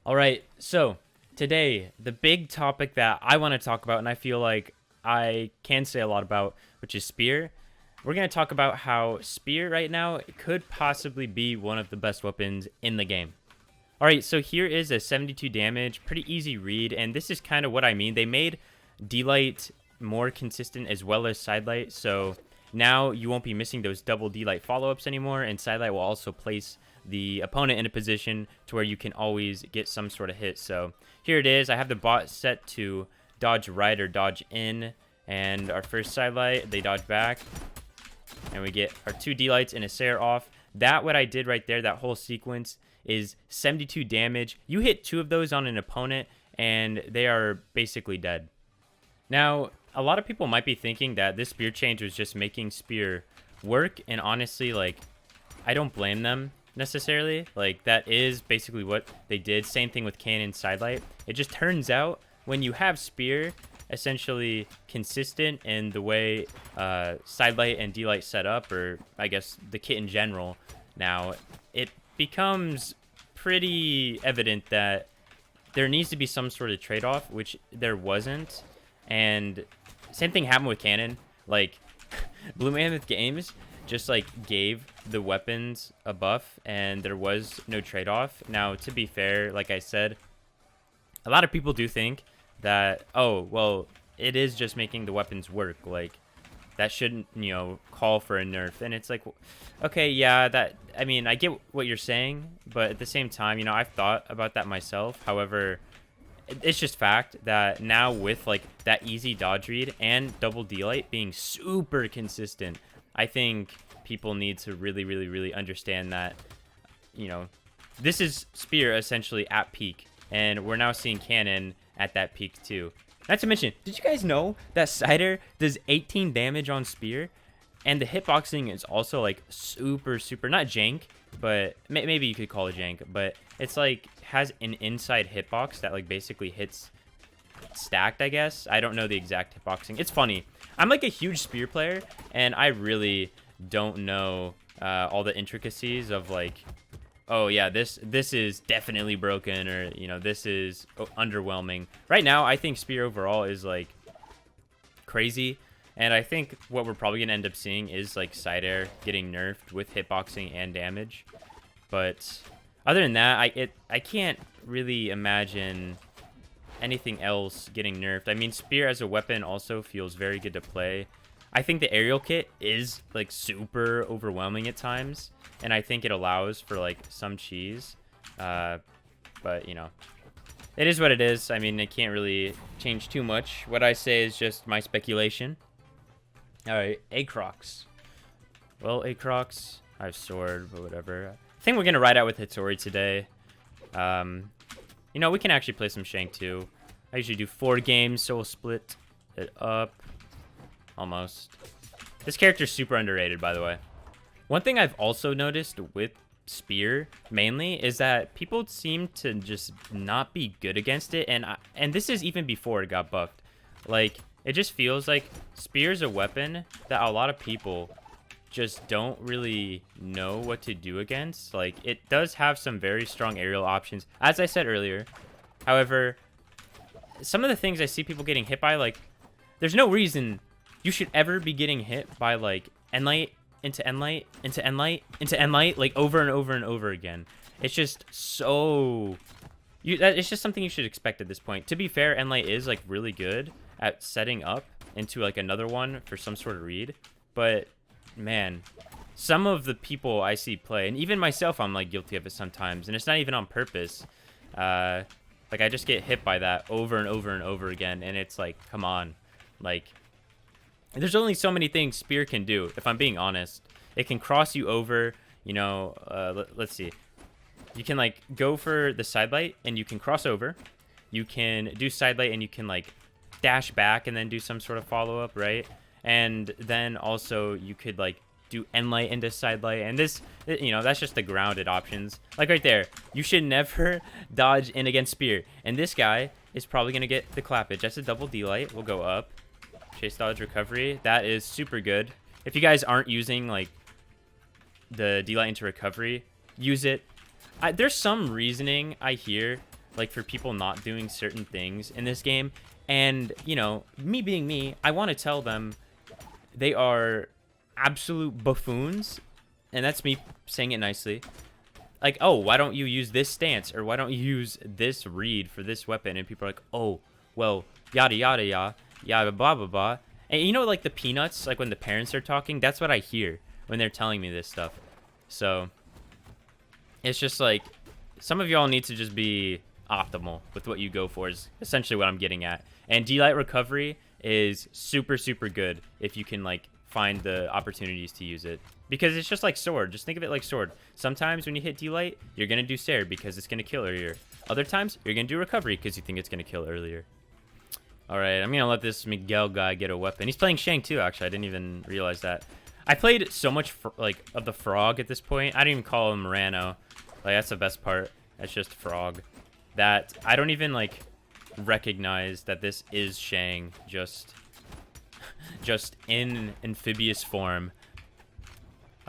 All right, so today, the big topic that I want to talk about, and I feel like I can say a lot about, which is Spear. We're going to talk about how Spear right now could possibly be one of the best weapons in the game. All right, so here is a 72 damage, pretty easy read, and this is kind of what I mean. They made D-Light more consistent as well as Sidelight, so now you won't be missing those double D-Light follow-ups anymore, and Sidelight will also place the opponent in a position to where you can always get some sort of hit. So here it is. I have the bot set to dodge right or dodge in, and our first Sidelight, they dodge back, and we get our two D-Lights and a Sair off. That what I did right there, that whole sequence, is 72 damage. You hit two of those on an opponent, and they are basically dead. Now, a lot of people might be thinking that this Spear change was just making Spear work, and honestly, like, I don't blame them necessarily. Like, that is basically what they did. Same thing with Cannon Sidelight. It just turns out when you have Spear essentially consistent in the way Sidelight and D-Light set up, or I guess the kit in general, now it becomes pretty evident that there needs to be some sort of trade-off, which there wasn't. And same thing happened with Cannon. Like, Blue Mammoth Games just like gave the weapons a buff, and there was no trade-off. Now, to be fair, like I said, a lot of people do think that, oh, well, it is just making the weapons work. Like, that shouldn't, call for a nerf. And it's like, okay, yeah, I mean, I get what you're saying, but at the same time, I've thought about that myself. However, it's just fact that now with like that easy dodge read and double D-Light being super consistent, I think people need to really, really, really understand that, this is Spear essentially at peak, and we're now seeing Cannon at that peak too. Not to mention, did you guys know that Cider does 18 damage on Spear? And the hitboxing is also like super, super, not jank, but maybe you could call it jank, but it's like has an inside hitbox that like basically hits stacked, I guess. I don't know the exact hitboxing. It's funny. I'm like a huge Spear player, and I really don't know all the intricacies of like, oh yeah, this is definitely broken, or this is underwhelming. Right now, I think Spear overall is like crazy, and I think what we're probably gonna end up seeing is like side air getting nerfed with hitboxing and damage. But other than that, I can't really imagine anything else getting nerfed. I mean, Spear as a weapon also feels very good to play. I think the aerial kit is like super overwhelming at times, and I think it allows for like some cheese, but it is what it is. I mean, it can't really change too much. What I say is just my speculation. All right, Acrox. Well, Acrox, I have sword, but whatever. I think we're gonna ride out with Hitori today. We can actually play some Shank too. I usually do 4 games, so we'll split it up. Almost. This character's super underrated, by the way. One thing I've also noticed with Spear, mainly, is that people seem to just not be good against it, and this is even before it got buffed. Like, it just feels like Spear's a weapon that a lot of people just don't really know what to do against. Like, it does have some very strong aerial options, as I said earlier. However, some of the things I see people getting hit by, like, there's no reason you should ever be getting hit by like Enlight into Enlight into Enlight into Enlight like over and over and over again. It's just so it's just something you should expect at this point. To be fair, Enlight is like really good at setting up into like another one for some sort of read, but man, some of the people I see play, and even myself, I'm like guilty of it sometimes, and it's not even on purpose. Like I just get hit by that over and over and over again, and it's like, come on, like. There's only so many things Spear can do, if I'm being honest. It can cross you over, let's see. You can, like, go for the sidelight, and you can cross over. You can do sidelight, and you can, like, dash back and then do some sort of follow-up, right? And then also you could, like, do Enlight into sidelight. And this, that's just the grounded options. Like, right there. You should never dodge in against Spear. And this guy is probably going to get the clappage. That's a double D-Light. We'll go up. Chase dodge recovery. That is super good. If you guys aren't using like the D-Light into recovery, use it. There's some reasoning I hear like for people not doing certain things in this game. And, you know, me being me, I want to tell them they are absolute buffoons. And that's me saying it nicely. Like, oh, why don't you use this stance? Or why don't you use this read for this weapon? And people are like, oh, well, yada, yada, yada, yada, blah, blah, blah. And you know, like the peanuts, like when the parents are talking, that's what I hear when they're telling me this stuff. So it's just like, some of y'all need to just be optimal with what you go for is essentially what I'm getting at. And D-Light recovery is super, super good if you can like find the opportunities to use it. Because it's just like sword. Just think of it like sword. Sometimes when you hit D-Light, you're going to do Stair because it's going to kill earlier. Other times, you're going to do recovery because you think it's going to kill earlier. Alright, I'm going to let this Miguel guy get a weapon. He's playing Shang too, actually. I didn't even realize that. I played so much like of the frog at this point. I didn't even call him Morano. Like, that's the best part. That's just frog. That I don't even like recognize that this is Shang just in amphibious form.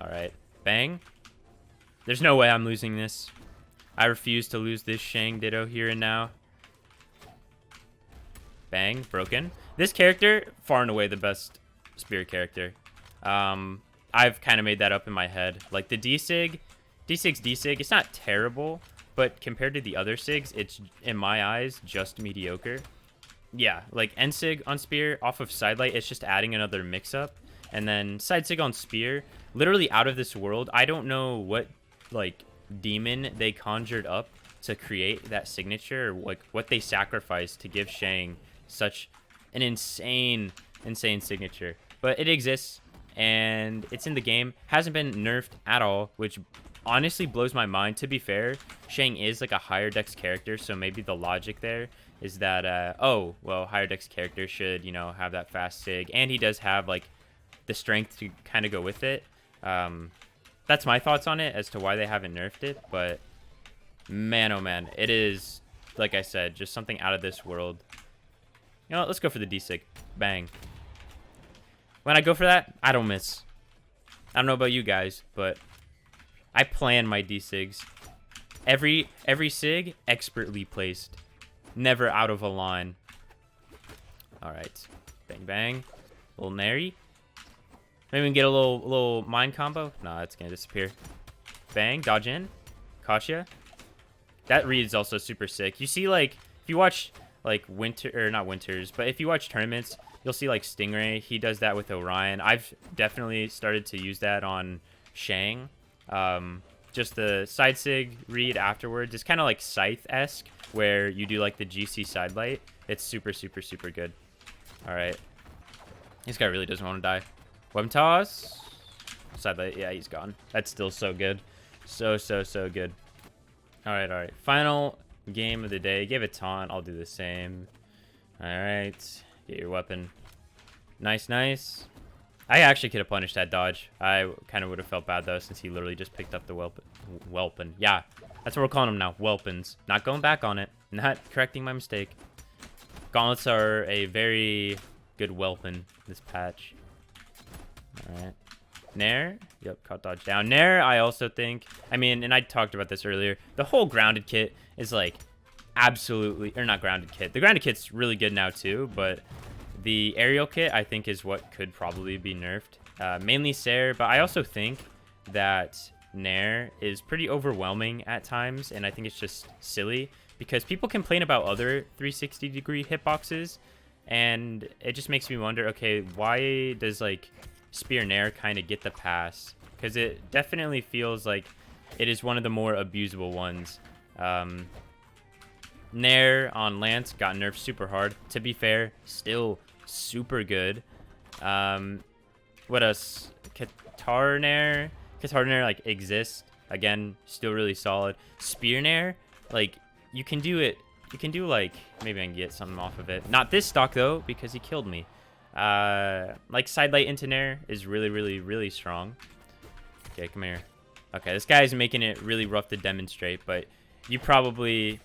Alright, bang. There's no way I'm losing this. I refuse to lose this Shang Ditto here and now. Bang, broken. This character, far and away the best spear character. I've kind of made that up in my head. Like the D-Sig, D-Sig, it's not terrible, but compared to the other Sigs, it's, in my eyes, just mediocre. Yeah, like N-Sig on spear off of Sidelight, it's just adding another mix-up. And then Side Sig on spear, literally out of this world. I don't know what, like, demon they conjured up to create that signature, or like what they sacrificed to give Shang such an insane signature. But it exists, and it's in the game. Hasn't been nerfed at all, which honestly blows my mind. To be fair, Shang is like a higher dex character, so maybe the logic there is that, oh, well, higher dex character should, you know, have that fast sig, and he does have, like, the strength to kind of go with it. That's my thoughts on it as to why they haven't nerfed it, but man, oh man, it is, like I said, just something out of this world. You know what, let's go for the D-Sig. Bang. When I go for that, I don't miss. I don't know about you guys, but I plan my D-Sigs. Every Sig, expertly placed. Never out of a line. Alright. Bang, bang. Little Nary. Maybe we can get a little mind combo. Nah, it's gonna disappear. Bang, dodge in. Kasha. That read is also super sick. You see, like, if you watch, like, not Winters, but if you watch tournaments, you'll see, like, Stingray. He does that with Orion. I've definitely started to use that on Shang. Just the side sig read afterwards. It's kind of like Scythe-esque, where you do, like, the GC sidelight. It's super, super, super good. All right. This guy really doesn't want to die. Weapon toss. Sidelight. Yeah, he's gone. That's still so good. So good. All right. Final game of the day. Give it taunt. I'll do the same. All right. Get your weapon. Nice. I actually could have punished that dodge. I kind of would have felt bad, though, since he literally just picked up the Whelpin. Yeah, that's what we're calling him now. Whelpins. Not going back on it. Not correcting my mistake. Gauntlets are a very good Whelpin this patch. All right. Nair. Yep, caught dodge down. Nair, I also think, I mean, and I talked about this earlier, the whole grounded kit is like absolutely, or not grounded kit. The grounded kit's really good now too, but the aerial kit I think is what could probably be nerfed. Mainly Sair, but I also think that Nair is pretty overwhelming at times, and I think it's just silly because people complain about other 360-degree hitboxes, and it just makes me wonder, okay, why does like Spear Nair kind of get the pass? Because it definitely feels like it is one of the more abusable ones. Nair on Lance got nerfed super hard. To be fair, still super good. What else? Qatar Nair like exists. Again, still really solid. Spear Nair, like you can do it. You can do like, maybe I can get something off of it. Not this stock though, because he killed me. Like Sidelight into Nair is really strong. Okay, come here. Okay, this guy's making it really rough to demonstrate, but you probably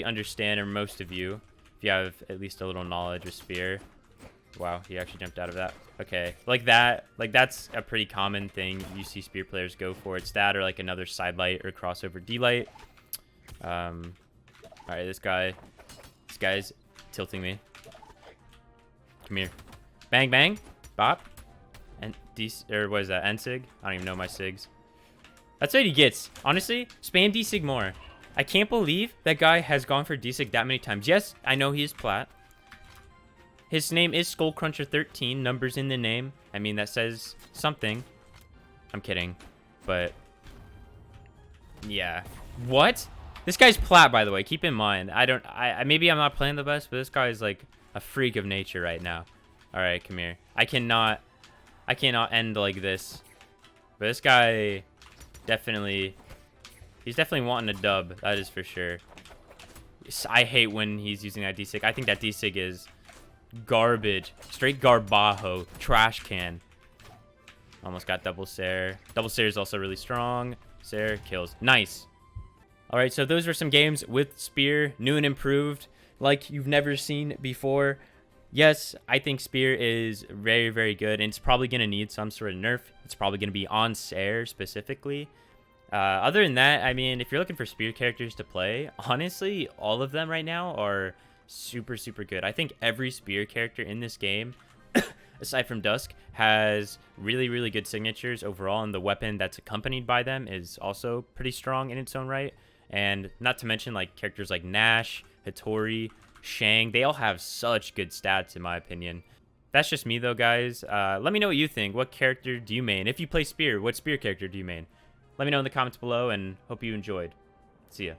understand, or most of you, if you have at least a little knowledge of Spear. Wow, he actually jumped out of that. Okay, like that's a pretty common thing you see Spear players go for. It's that or like another Sidelight or crossover D-Light. All right, this guy's tilting me. Come here. Bang, bang. Bop. And or what is that? N-sig? I don't even know my sigs. That's what he gets. Honestly, spam D-sig more. I can't believe that guy has gone for D-sig that many times. Yes, I know he is plat. His name is Skullcruncher13. Numbers in the name. I mean, that says something. I'm kidding. But, yeah. What? This guy's plat, by the way. Keep in mind. Maybe I'm not playing the best, but this guy is like a freak of nature right now. All right, come here. I cannot end like this. But this guy he's definitely wanting a dub. That is for sure. I hate when he's using that D-sig. I think that D-sig is garbage. Straight garbajo. Trash can. Almost got double Sair. Double Sair is also really strong. Sair kills. Nice. All right, so those were some games with Spear, new and improved, like you've never seen before. Yes, I think Spear is very, very good, and it's probably going to need some sort of nerf. It's probably going to be on Sair specifically. Other than that, I mean, if you're looking for Spear characters to play, honestly, all of them right now are super, super good. I think every Spear character in this game, aside from Dusk, has really, really good signatures overall, and the weapon that's accompanied by them is also pretty strong in its own right. And not to mention, like, characters like Nash, Hattori, Shang, they all have such good stats, in my opinion. That's just me, though, guys. Let me know what you think. What character do you main? If you play Spear, what Spear character do you main? Let me know in the comments below, and hope you enjoyed. See ya.